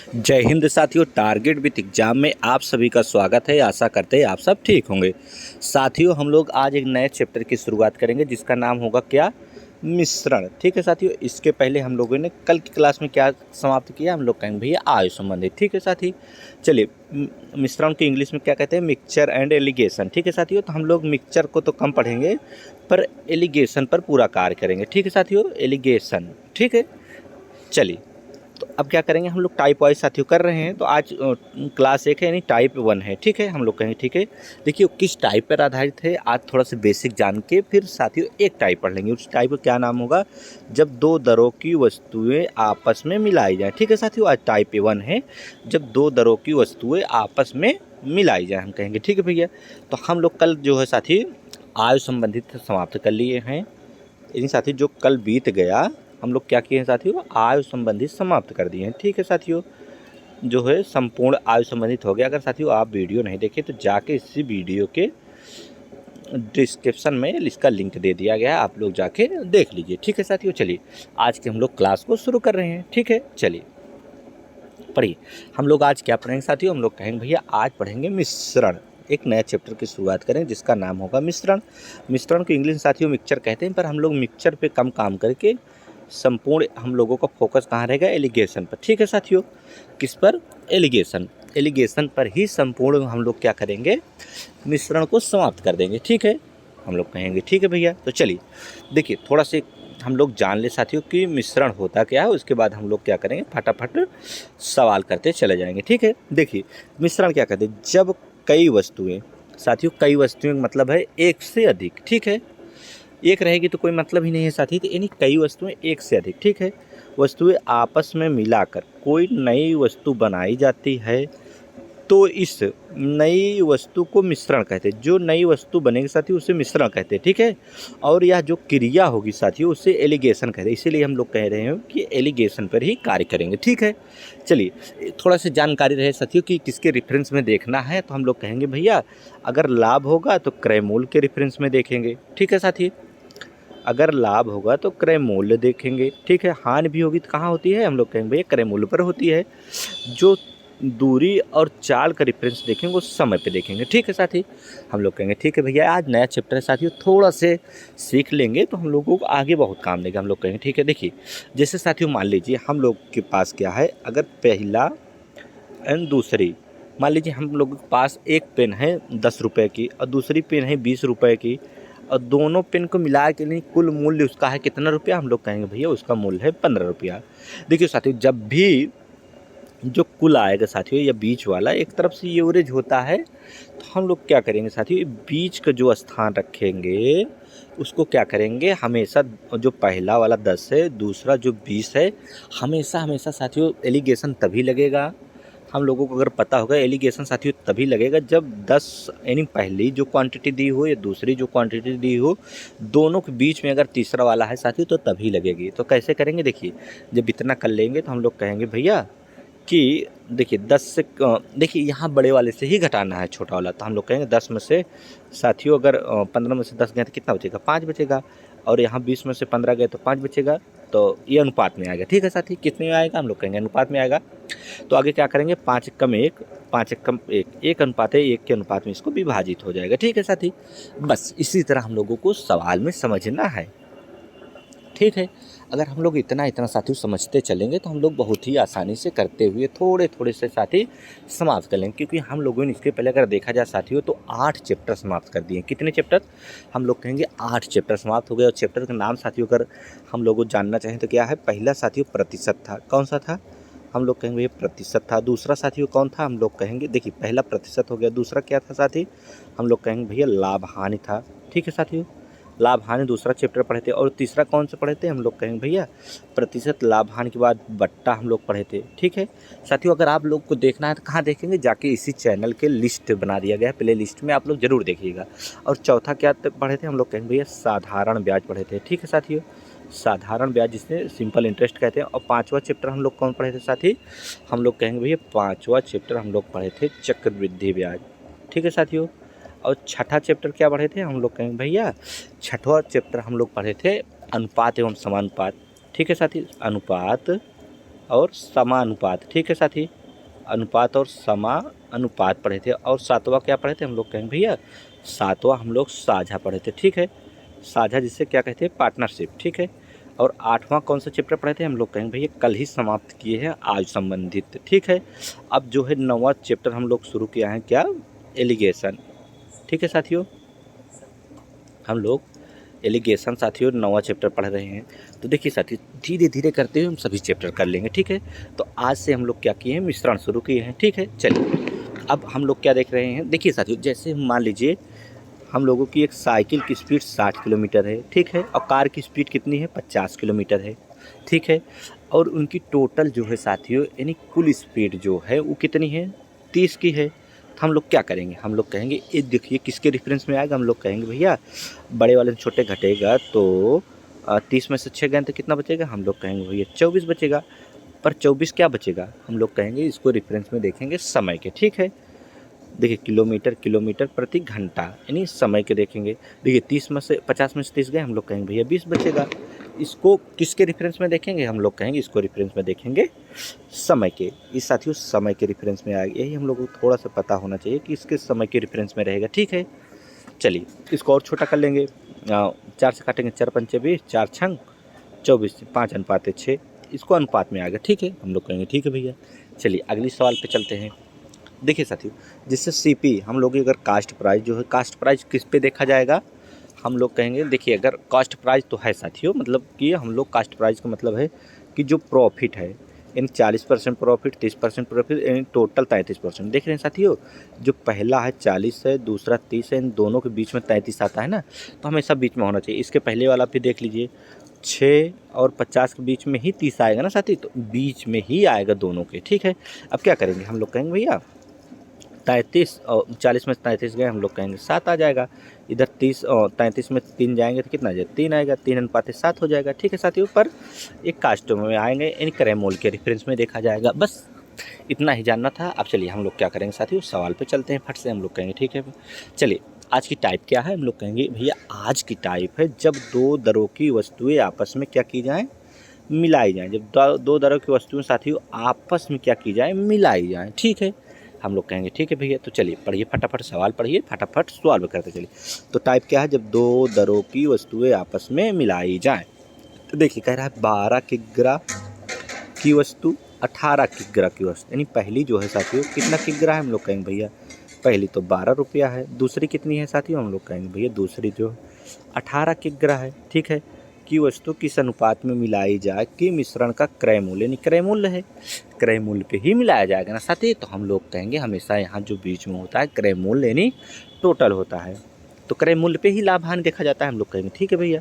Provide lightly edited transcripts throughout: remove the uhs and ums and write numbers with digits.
जय हिंद साथियों। Target with exam में आप सभी का स्वागत है। आशा करते हैं आप सब ठीक होंगे। साथियों, हम लोग आज एक नए चैप्टर की शुरुआत करेंगे जिसका नाम होगा क्या, मिश्रण। ठीक है साथियों, इसके पहले हम लोगों ने कल की क्लास में क्या समाप्त किया, हम लोग कहेंगे भैया आयु संबंधित। ठीक है साथी, चलिए मिश्रण की इंग्लिश में क्या कहते हैं, मिक्सचर एंड एलिगेशन। ठीक है साथियों, तो हम लोग मिक्सचर को तो कम पढ़ेंगे पर एलिगेशन पर पूरा कार्य करेंगे। ठीक है साथियों, एलिगेशन। ठीक है, चलिए तो अब क्या करेंगे, हम लोग टाइप वाइज साथियों कर रहे हैं। तो आज क्लास 1 है यानी टाइप 1 है। ठीक है, हम लोग कहेंगे ठीक है। देखिए किस टाइप पर आधारित है, आज थोड़ा सा बेसिक जान के फिर साथियों एक टाइप पढ़ लेंगे। उस टाइप का क्या नाम होगा, जब दो दरों की वस्तुएं आपस में मिलाई जाए। ठीक है साथियों, आज टाइप 1 है, जब दो दरों की वस्तुएं आपस में मिलाई जाए हम कहेंगे। ठीक है भैया, तो हम लोग कल जो है साथी आयु संबंधित समाप्त कर लिए हैं। यानी साथी जो कल बीत गया हम लोग क्या किए हैं साथियों, आयु संबंधित समाप्त कर दिए हैं। ठीक है साथियों, जो है संपूर्ण आयु संबंधित हो गया। अगर साथियों आप वीडियो नहीं देखे तो जाके इसी वीडियो के डिस्क्रिप्शन में इसका लिंक दे दिया गया है, आप लोग जाके देख लीजिए। ठीक है साथियों, चलिए आज के हम लोग क्लास को शुरू कर रहे हैं। ठीक है, चलिए पढ़िए। हम लोग आज क्या पढ़ेंगे साथियों, हम लोग कहेंगे भैया आज पढ़ेंगे मिश्रण। एक नया चैप्टर की शुरुआत करें जिसका नाम होगा मिश्रण। मिश्रण को इंग्लिश में साथियों मिक्सचर कहते हैं, पर हम लोग मिक्सचर पे कम काम करके संपूर्ण हम लोगों का फोकस कहाँ रहेगा, एलिगेशन पर। ठीक है साथियों, किस पर, एलिगेशन। एलिगेशन पर ही संपूर्ण हम लोग क्या करेंगे, मिश्रण को समाप्त कर देंगे। ठीक है, हम लोग कहेंगे ठीक है भैया। तो चलिए देखिए थोड़ा से हम लोग जान ले साथियों कि मिश्रण होता क्या है, उसके बाद हम लोग क्या करेंगे, फटाफट सवाल करते चले जाएंगे। ठीक है, देखिए मिश्रण क्या कहते हैं, जब कई वस्तुएं साथियों, कई वस्तुएं मतलब है एक से अधिक। ठीक है, एक रहेगी तो कोई मतलब ही नहीं है साथी, तो यानी कई वस्तुएं एक से अधिक। ठीक है, वस्तुएं आपस में मिलाकर कोई नई वस्तु बनाई जाती है तो इस नई वस्तु को मिश्रण कहते हैं। जो नई वस्तु बनेगी साथियों उसे मिश्रण कहते हैं। ठीक है, और यह जो क्रिया होगी साथियों उसे एलिगेशन कहते हैं। इसीलिए हम लोग कह रहे हैं कि एलिगेशन पर ही कार्य करेंगे। ठीक है, चलिए थोड़ा सा जानकारी रहे साथियों कि किसके रेफरेंस में देखना है, तो हम लोग कहेंगे भैया अगर लाभ होगा तो क्रय मूल्य के रेफरेंस में देखेंगे। ठीक है साथी, अगर लाभ होगा तो क्रय मूल्य देखेंगे। ठीक है, हानि भी होगी तो कहाँ होती है, हम लोग कहेंगे भैया क्रय मूल्य पर होती है। जो दूरी और चाल का रेफरेंस देखेंगे वो समय पे देखेंगे। ठीक है साथी, हम लोग कहेंगे ठीक है भैया आज नया चैप्टर है साथियों, थोड़ा से सीख लेंगे तो हम लोगों को आगे बहुत काम देगा। हम लोग कहेंगे ठीक है। देखिए जैसे साथियों मान लीजिए हम लोग के पास क्या है, अगर पहला एंड दूसरी, मान लीजिए हम लोगों के पास एक पेन है 10 रुपये की और दूसरी पेन है 20 रुपये की, और दोनों पेन को मिला के नहीं कुल मूल्य उसका है कितना रुपया, हम लोग कहेंगे भैया उसका मूल्य है 15 रुपया। देखिए साथियों जब भी जो कुल आएगा साथियों या बीच वाला एक तरफ से एवरेज होता है, तो हम लोग क्या करेंगे साथियों, बीच का जो स्थान रखेंगे उसको क्या करेंगे, हमेशा जो पहला वाला 10 है दूसरा जो 20 है, हमेशा हमेशा साथियों एलिगेशन तभी लगेगा। हम लोगों को अगर पता होगा एलिगेशन साथियों तभी लगेगा जब 10 यानी पहली जो क्वांटिटी दी हो या दूसरी जो क्वांटिटी दी हो, दोनों के बीच में अगर तीसरा वाला है साथियों तो तभी लगेगी। तो कैसे करेंगे, देखिए जब इतना कर लेंगे तो हम लोग कहेंगे भैया कि देखिए 10 से देखिए यहाँ बड़े वाले से ही घटाना है छोटा वाला, तो हम लोग कहेंगे 10 में से साथियों अगर 15 में से 10 गए तो कितना बचेगा, 5 बचेगा, और यहाँ 20 में से 15 गए तो 5 बचेगा। तो ये अनुपात में आएगा। ठीक है साथी, कितने में आएगा, हम लोग कहेंगे अनुपात में आएगा। तो आगे क्या करेंगे, 5 एकम 1, 5 एकम 1, 1 अनुपात है 1 के अनुपात में इसको विभाजित हो जाएगा। ठीक है साथी, बस इसी तरह हम लोगों को सवाल में समझना है। ठीक है, अगर हम लोग इतना इतना साथियों समझते चलेंगे तो हम लोग बहुत ही आसानी से करते हुए थोड़े थोड़े से साथी समाप्त कर लेंगे। क्योंकि हम लोगों ने इसके पहले अगर देखा जाए साथियों तो 8 चैप्टर समाप्त कर दिए। कितने चैप्टर, हम लोग कहेंगे 8 चैप्टर समाप्त हो गए। और चैप्टर का नाम साथियों अगर हम लोग को जानना चाहें तो क्या है, पहला साथियों प्रतिशत था, कौन सा था, हम लोग कहेंगे ये प्रतिशत था। दूसरा साथियों कौन था, हम लोग कहेंगे देखिए पहला प्रतिशत हो गया, दूसरा क्या था साथी, हम लोग कहेंगे भैया लाभ हानि था। ठीक है साथियों, लाभ हानि दूसरा चैप्टर पढ़े थे। और तीसरा कौन सा पढ़े थे, हम लोग कहेंगे भैया प्रतिशत लाभ हानि के बाद बट्टा हम लोग पढ़े थे। ठीक है साथियों, अगर आप लोग को देखना है तो कहाँ देखेंगे, जाके इसी चैनल के लिस्ट बना दिया गया है, प्ले लिस्ट में आप लोग जरूर देखिएगा। और चौथा क्या पढ़े थे, हम लोग कहेंगे भैया साधारण ब्याज पढ़े थे। ठीक है साथियों, साधारण ब्याज जिसमें सिंपल इंटरेस्ट कहते हैं। और पांचवा चैप्टर हम लोग कौन पढ़े थे साथी, हम लोग कहेंगे भैया पांचवा चैप्टर हम लोग पढ़े थे चक्रवृद्धि ब्याज। ठीक है साथियों, और छठा चैप्टर क्या पढ़े थे, हम लोग कहेंगे भैया छठवां चैप्टर हम लोग पढ़े थे अनुपात एवं समानुपात। ठीक है साथी, अनुपात और समानुपात। ठीक है साथी, अनुपात और समानुपात पढ़े थे। और सातवां क्या पढ़े थे हम लोग कहेंगे भैया, सातवां हम लोग साझा पढ़े थे। ठीक है, साझा जिससे क्या कहते हैं, पार्टनरशिप। ठीक है, और आठवां कौन सा चैप्टर पढ़े थे हम लोग कहेंगे भैया, कल ही समाप्त किए हैं, आज संबंधित। ठीक है, अब जो है नवा चैप्टर हम लोग शुरू किया है, क्या, एलिगेशन। ठीक है साथियों, हम लोग एलिगेशन साथियों नवा चैप्टर पढ़ रहे हैं। तो देखिए साथियों, धीरे धीरे करते हुए हम सभी चैप्टर कर लेंगे। ठीक है, तो आज से हम लोग क्या किए हैं, मिश्रण शुरू किए हैं। ठीक है, चलिए अब हम लोग क्या देख रहे हैं, देखिए साथियों, जैसे मान लीजिए हम लोगों की एक साइकिल की स्पीड 60 किलोमीटर है। ठीक है, और कार की स्पीड कितनी है, 50 किलोमीटर है। ठीक है, और उनकी टोटल जो है साथियों, यानी कुल स्पीड जो है वो कितनी है, 30 की है। तो हम लोग क्या करेंगे, हम लोग कहेंगे ये देखिए किसके रेफरेंस में आएगा, हम लोग कहेंगे भैया बड़े वाले से छोटे घटेगा तो 30 में से 6 गए तो कितना बचेगा, हम लोग कहेंगे भैया 24 बचेगा। पर 24 क्या बचेगा, हम लोग कहेंगे इसको रेफरेंस में देखेंगे समय के। ठीक है, देखिए किलोमीटर किलोमीटर प्रति घंटा यानी समय के देखेंगे। देखिए 30 में से 50 में से 30 गए, हम लोग कहेंगे भैया 20 बचेगा। इसको किसके रेफरेंस में देखेंगे, हम लोग कहेंगे इसको रेफरेंस में देखेंगे समय के। इस साथियों समय के रेफरेंस में आएगा, यही हम लोग को थोड़ा सा पता होना चाहिए कि इसके समय के रेफरेंस में रहेगा। ठीक है, चलिए इसको और छोटा कर लेंगे, 4 से काटेंगे, 4 पंचे 20, 4 छंग 24, 5 अनुपात 6, इसको अनुपात में आएगा। ठीक है, हम लोग कहेंगे ठीक है भैया। चलिए अगली सवाल पे चलते हैं। देखिए साथियों, जिससे सीपी हम लोग अगर कास्ट प्राइस जो है, कास्ट प्राइस किस पे देखा जाएगा, हम लोग कहेंगे देखिए अगर कास्ट प्राइस तो है साथियों, मतलब कि हम लोग कास्ट प्राइस का मतलब है कि जो प्रॉफिट है, यानी 40% प्रॉफिट, 30% प्रॉफिट, यानी टोटल 33%। देख रहे हैं साथियों, जो पहला है 40 है, दूसरा 30 है, इन दोनों के बीच में 33 आता है ना, तो हमेशा बीच में होना चाहिए। इसके पहले वाला भी देख लीजिए, 6 और 50 के बीच में ही 30 आएगा ना साथी, तो बीच में ही आएगा दोनों के। ठीक है, अब क्या करेंगे, हम लोग कहेंगे भैया 33 और 40 में 33 गए, हम लोग कहेंगे 7 आ जाएगा। इधर 30 और 33 में 3 जाएंगे तो कितना आ जाएगा, 3 आएगा, 3 अनुपात 7 हो जाएगा। ठीक है साथियों, पर एक कास्ट में आएंगे, यानी क्रयमूल्य के रेफरेंस में देखा जाएगा। बस इतना ही जानना था। अब चलिए हम लोग क्या करेंगे साथियों, सवाल पे चलते हैं फट से। हम लोग कहेंगे ठीक है, चलिए आज की टाइप क्या है, हम लोग कहेंगे भैया आज की टाइप है जब दो दरों की वस्तुएं आपस में क्या की जाएँ, मिलाई जाएँ। जब दो दरों की वस्तुएं साथियों आपस में क्या की जाए, मिलाई जाएँ। ठीक है, हम लोग कहेंगे ठीक है भैया। तो चलिए पढ़िए फटाफट सवाल, पढ़िए फटाफट सवाल करते चलिए। तो टाइप क्या है, जब दो दरों की वस्तुएं आपस में मिलाई जाएं। तो देखिए कह रहा है 12 किग्रा की वस्तु 18 किग्रा की वस्तु, यानी पहली जो है साथियों कितना किग्रा है, हम लोग कहेंगे भैया पहली तो 12 रुपया है। दूसरी कितनी है साथियों, हम लोग कहेंगे भैया दूसरी जो 18 किग्रा है। ठीक है, की वस्तु किस अनुपात में मिलाई जाए कि मिश्रण का क्रय मूल्य, यानी क्रय मूल्य है, क्रय मूल्य पे ही मिलाया जाएगा ना साथी। तो हम लोग कहेंगे हमेशा यहाँ जो बीच में होता है क्रय मूल्य यानी टोटल होता है, तो क्रय मूल्य पे ही लाभ हानि देखा जाता है। हम लोग कहेंगे ठीक है भैया,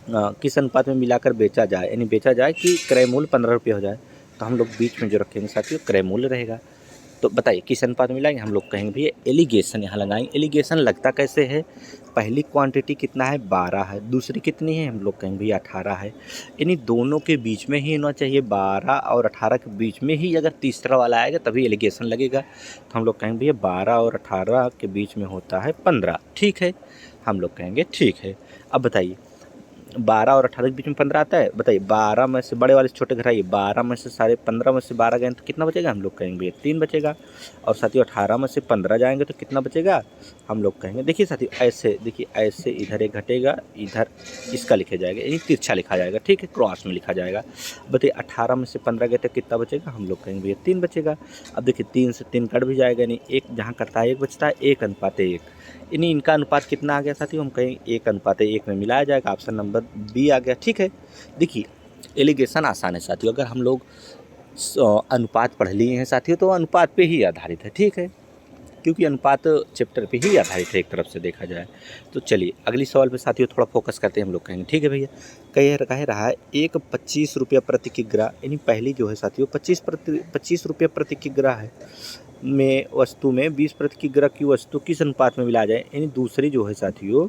किस अनुपात में मिलाकर बेचा जाए, यानी बेचा जाए कि क्रय मूल्य 15 रुपये हो जाए, तो हम लोग बीच में जो रखेंगे साथियों क्रय मूल्य रहेगा। तो बताइए किस अनुपात में मिलाएंगे, हम लोग कहेंगे भैया एलिगेशन यहाँ लगाएंगे। एलिगेशन लगता कैसे है, पहली क्वांटिटी कितना है 12 है, दूसरी कितनी है, हम लोग कहेंगे भैया 18 है, यानी दोनों के बीच में ही होना चाहिए। 12 और 18 के बीच में ही अगर तीसरा वाला आएगा तभी एलिगेशन लगेगा। तो हम लोग कहेंगे भैया 12 और 18 के बीच में होता है 15। ठीक है, हम लोग कहेंगे ठीक है। अब बताइए 12 और 18 के बीच में 15 आता है, बताइए 12 में से बड़े वाले से छोटे घटाइए, 12 में से सारे 15 में से 12 गए तो कितना बचेगा, हम लोग कहेंगे 3 बचेगा। और साथियों 18 में से 15 जाएंगे तो कितना बचेगा, हम लोग कहेंगे देखिए साथियों ऐसे, देखिए ऐसे इधर एक घटेगा, इधर इसका लिखा जाएगा, यानी तिरछा लिखा जाएगा। ठीक है, क्रॉस में लिखा जाएगा। बताइए 18 में से 15 गए तो कितना बचेगा, हम लोग कहेंगे भैया 3 बचेगा। अब देखिए 3 से 3 कट भी जाएगा, यानी एक जहाँ कटता है 1 बचता है, 1 अनुपात 1, यानी इनका अनुपात कितना आ गया साथियों, हम कहें 1 अनुपात 1 में मिलाया जाएगा। ऑप्शन नंबर बी आ गया। ठीक है, देखिए एलिगेशन आसान है साथियों, अगर हम लोग अनुपात पढ़ लिए हैं साथियों तो अनुपात पे ही आधारित है। ठीक है, क्योंकि अनुपात चैप्टर पे ही आधारित है एक तरफ से देखा जाए। तो चलिए अगली सवाल पे साथियों थोड़ा फोकस करते हैं। हम लोग कहेंगे ठीक है भैया, कह रहा है एक 25 रुपया प्रति किग्रा, यानी पहली जो है साथियों 25 रुपया प्रति किग्रा है में वस्तु में 20 प्रति किग्रा की वस्तु किस अनुपात में मिला जाए, यानी दूसरी जो है साथियों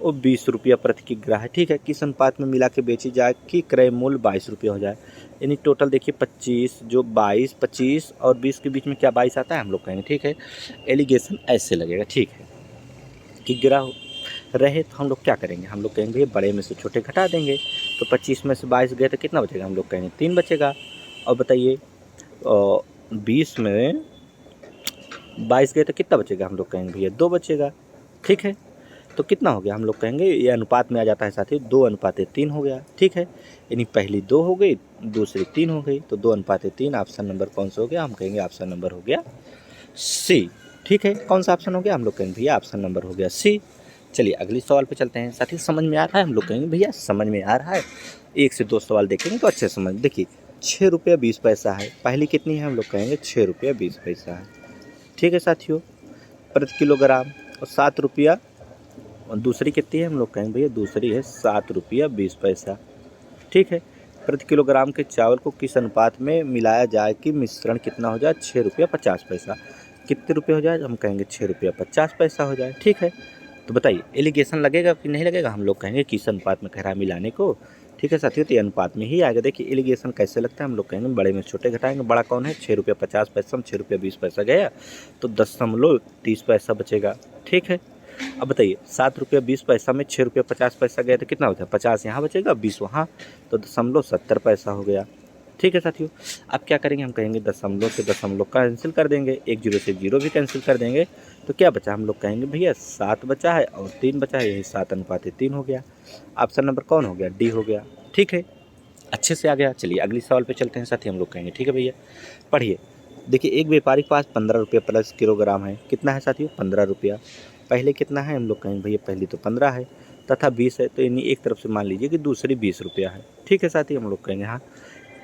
वो 20 रुपया प्रति किग्रा है। ठीक है, किस अनुपात में मिला के बेची जाए कि क्रय मूल्य 22 रुपये हो जाए, यानी टोटल देखिए 25 जो 25 और 20 के बीच में क्या 22 आता है, हम लोग कहेंगे ठीक है एलिगेशन ऐसे लगेगा। ठीक है, किग्रा रहे तो हम लोग क्या करेंगे, हम लोग कहेंगे भैया बड़े में से छोटे घटा देंगे। तो 25 में से 22 गए तो कितना बचेगा, हम लोग कहेंगे 3 बचेगा। और बताइए 20 में 22 गए तो कितना बचेगा, हम लोग कहेंगे भैया 2 बचेगा। ठीक है, तो कितना हो गया, हम लोग कहेंगे ये अनुपात में आ जाता है साथियों, 2:3 हो गया। ठीक है, यानी पहली 2 हो गई, दूसरी 3 हो गई, तो 2:3। ऑप्शन नंबर कौन सा हो गया, हम कहेंगे ऑप्शन नंबर हो गया सी। ठीक है, कौन सा ऑप्शन हो गया, हम लोग कहेंगे भैया ऑप्शन नंबर हो गया सी। चलिए अगले सवाल पे चलते हैं साथियों। समझ में आ रहा है, हम लोग कहेंगे भैया समझ में आ रहा है। 1 से 2 सवाल देखेंगे तो अच्छे समझ। देखिए 6 रुपया 20 पैसा है, पहली कितनी है, हम लोग कहेंगे 6 रुपया 20 पैसा है। ठीक है साथियों, प्रति किलोग्राम। और 7 रुपया, और दूसरी कितनी है, हम लोग कहेंगे भैया दूसरी है 7 रुपया 20 पैसा। ठीक है, प्रति किलोग्राम के चावल को किस अनुपात में मिलाया जाए कि मिश्रण कितना हो जाए, 6 रुपया 50 पैसा। कितने रुपये हो जाए, हम कहेंगे 6 रुपया 50 पैसा हो जाए। ठीक है, तो बताइए एलिगेशन लगेगा कि नहीं लगेगा, हम लोग कहेंगे किस अनुपात में कह रहा है मिलाने को। ठीक है साथियों, तो ये अनुपात में ही आएगा। देखिए एलिगेशन कैसे लगता है, हम लोग कहेंगे बड़े में छोटे घटाएंगे। बड़ा कौन है, 6 रुपया 50 पैसा, 6 रुपया 20 पैसा गया तो 10.30 पैसा बचेगा। ठीक है, अब बताइए 7 रुपया 20 पैसा में 6 रुपया 50 पैसा गया तो कितना होता है, 50 यहाँ बचेगा 20 वहाँ, तो 0.70 पैसा हो गया। ठीक है साथियों, अब क्या करेंगे, हम कहेंगे दशमलव से दशमलव कैंसिल कर देंगे, 1 जीरो से 0 भी कैंसिल कर देंगे, तो क्या बचा, हम लोग कहेंगे भैया 7 बचा है और 3 बचा है, यही 7:3 हो गया। ऑप्शन नंबर कौन हो गया, डी हो गया। ठीक है, अच्छे से आ गया। चलिए अगली सवाल पे चलते हैं साथी, हम लोग कहेंगे ठीक है भैया पढ़िए। देखिए एक व्यापारी के पास 15 रुपये प्लस किलोग्राम है, कितना है साथियों, 15 रुपया। पहले कितना है, हम लोग कहेंगे भैया पहली तो 15 है तथा 20 है, तो यानी एक तरफ से मान लीजिए कि दूसरी 20 रुपया है। ठीक है साथी, हम लोग कहेंगे हाँ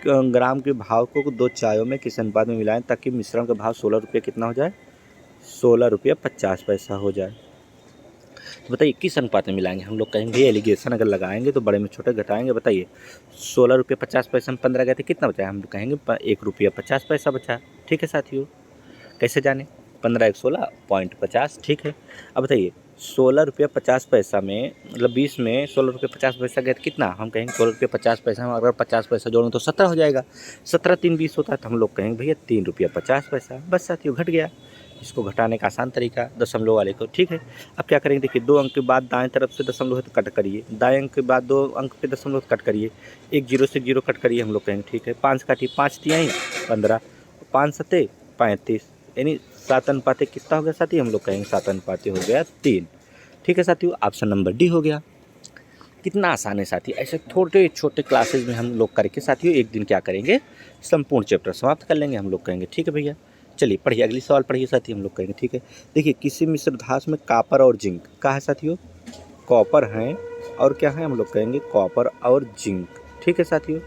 ग्राम के भाव को 2 चायों में किस अनुपात में मिलाएं ताकि मिश्रण का भाव 16 रुपये कितना हो जाए, 16 रुपया 50 पैसा हो जाए। तो बताइए किस अनुपात में मिलाएंगे, हम लोग कहेंगे एलिगेशन अगर लगाएंगे तो बड़े में छोटे घटाएंगे। बताइए 16 रुपये 50 पैसा में 15 गए थे, कितना बचा है, हम लोग कहेंगे 1 रुपया 50 पैसा बचा। ठीक है साथियों, कैसे जाने, 15 1 16.50। ठीक है, अब बताइए 16 रुपया 50 पैसा में मतलब 20 में 16 रुपये 50 पैसा गया तो कितना, हम कहेंगे 16 रुपया 50 पैसा में अगर 50 पैसा जोड़ें तो 17 हो जाएगा। 17 3 20 होता है, तो हम लोग कहेंगे भैया 3 रुपया 50 पैसा। बस साथियों घट गया। इसको घटाने का आसान तरीका दशमलव वाले को। ठीक है, अब क्या करेंगे, देखिए 2 अंक के बाद दाएं तरफ से दशमलव है तो कट करिए, दाएं अंक के बाद 2 अंक पे दशमलव कट करिए, 1 जीरो से 0 कट करिए, हम लोग कहेंगे ठीक है। 5 काटिए, 5 तिहाई 15, 5 सते 35, यानी 7:3 कितना हो गया साथी, हम लोग कहेंगे 7:3 हो गया 3। ठीक है साथियों, ऑप्शन नंबर डी हो गया। कितना आसान है साथी, ऐसे छोटे छोटे क्लासेज में हम लोग करके साथियों एक दिन क्या करेंगे, संपूर्ण चैप्टर समाप्त कर लेंगे, हम लोग कहेंगे ठीक है भैया। चलिए पढ़िए अगली सवाल पढ़िए साथी, हम लोग कहेंगे ठीक है। देखिए किसी मिश्र धातु में कॉपर और जिंक का है साथियों, कॉपर है और क्या है, हम लोग कहेंगे कॉपर और जिंक। ठीक है साथियों,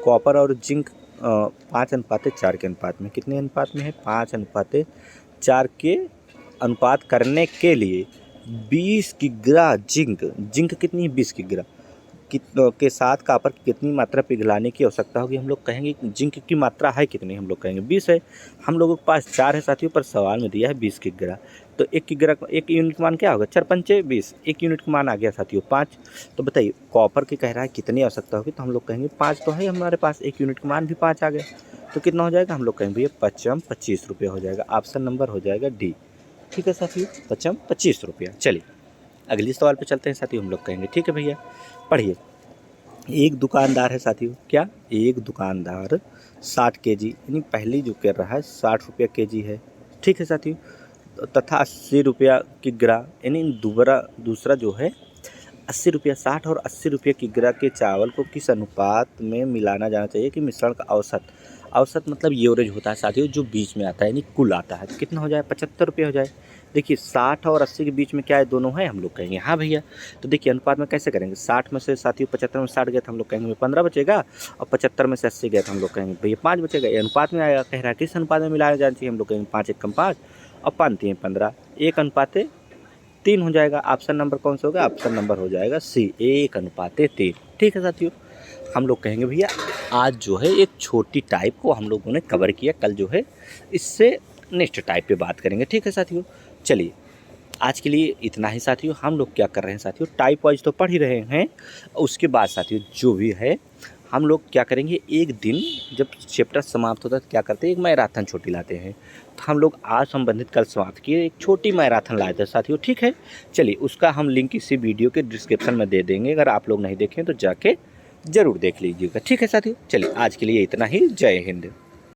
कॉपर और जिंक 5:4 के अनुपात में, कितने अनुपात में है, 5:4 के अनुपात करने के लिए 20 किग्रा जिंक कितनी है, 20 किग्रा के साथ कॉपर की कितनी मात्रा पिघलाने की आवश्यकता होगी, हम लोग कहेंगे जिंक की मात्रा है कितनी, हम लोग कहेंगे 20 है। हम लोगों के पास 4 है साथियों, पर सवाल में दिया है 20 किग्रा, तो 1 किग्रा 1 यूनिट मान क्या होगा, 4 पंचे 20, 1 यूनिट का मान आ गया साथियों 5। तो बताइए कॉपर की कह रहा है कितनी आवश्यकता होगी, तो हम लोग कहेंगे 5 तो है हमारे पास, 1 यूनिट का मान भी 5 आ गया, तो कितना हो जाएगा, हम लोग कहेंगे भैया 25 रुपये हो जाएगा। ऑप्शन नंबर हो जाएगा डी। ठीक है साथियों, 25 रुपया। चलिए अगली सवाल पे चलते हैं साथियों, हम लोग कहेंगे ठीक है भैया पढ़िए। एक दुकानदार है साथियों, क्या, एक दुकानदार 60 केजी यानी पहली जो कर रहा है 60 रुपया केजी है। ठीक है साथियों, तथा 80 रुपया किग्रा यानी दूसरा जो है 80 रुपया, 60 और 80 रुपये किग्रा के चावल को किस अनुपात में मिलाना जाना चाहिए कि मिश्रण का औसत मतलब एवरेज होता है साथियों, जो बीच में आता है यानी कुल आता है, तो कितना हो जाए, 75 रुपये हो जाए। देखिए 60 और 80 के बीच में क्या है, दोनों है, हम लोग कहेंगे हाँ भैया। तो देखिए अनुपात में कैसे करेंगे, 60 में से साथियों 75 में 60 गया तो हम लोग कहेंगे 15 बचेगा, और 75 में से 80 गया तो हम लोग कहेंगे भैया 5 बचेगा। ये अनुपात में आएगा, कह रहा है किस अनुपात में मिलाया जाना चाहिए, हम लोग कहेंगे 5 1 5 और 5 3 15, 1:3 हो जाएगा। ऑप्शन नंबर कौन सा होगा, ऑप्शन नंबर हो जाएगा सी, 1:3। ठीक है साथियों, हम लोग कहेंगे भैया आज जो है एक छोटी टाइप को हम लोगों ने कवर किया, कल जो है इससे नेक्स्ट टाइप पे बात करेंगे। ठीक है साथियों, चलिए आज के लिए इतना ही साथियों। हम लोग क्या कर रहे हैं साथियों, टाइप वाइज तो पढ़ ही रहे हैं, उसके बाद साथियों जो भी है हम लोग क्या करेंगे, एक दिन जब चैप्टर समाप्त होता है तो क्या करते हैं, एक मैराथन छोटी लाते हैं। तो हम लोग आज संबंधित कल समाप्त किए एक छोटी मैराथन लाए थे साथियों, ठीक है। चलिए उसका हम लिंक इसी वीडियो के डिस्क्रिप्शन में दे देंगे, अगर आप लोग नहीं देखें तो जाके ज़रूर देख लीजिएगा, ठीक है साथियों। चलिए आज के लिए इतना ही, जय हिंद।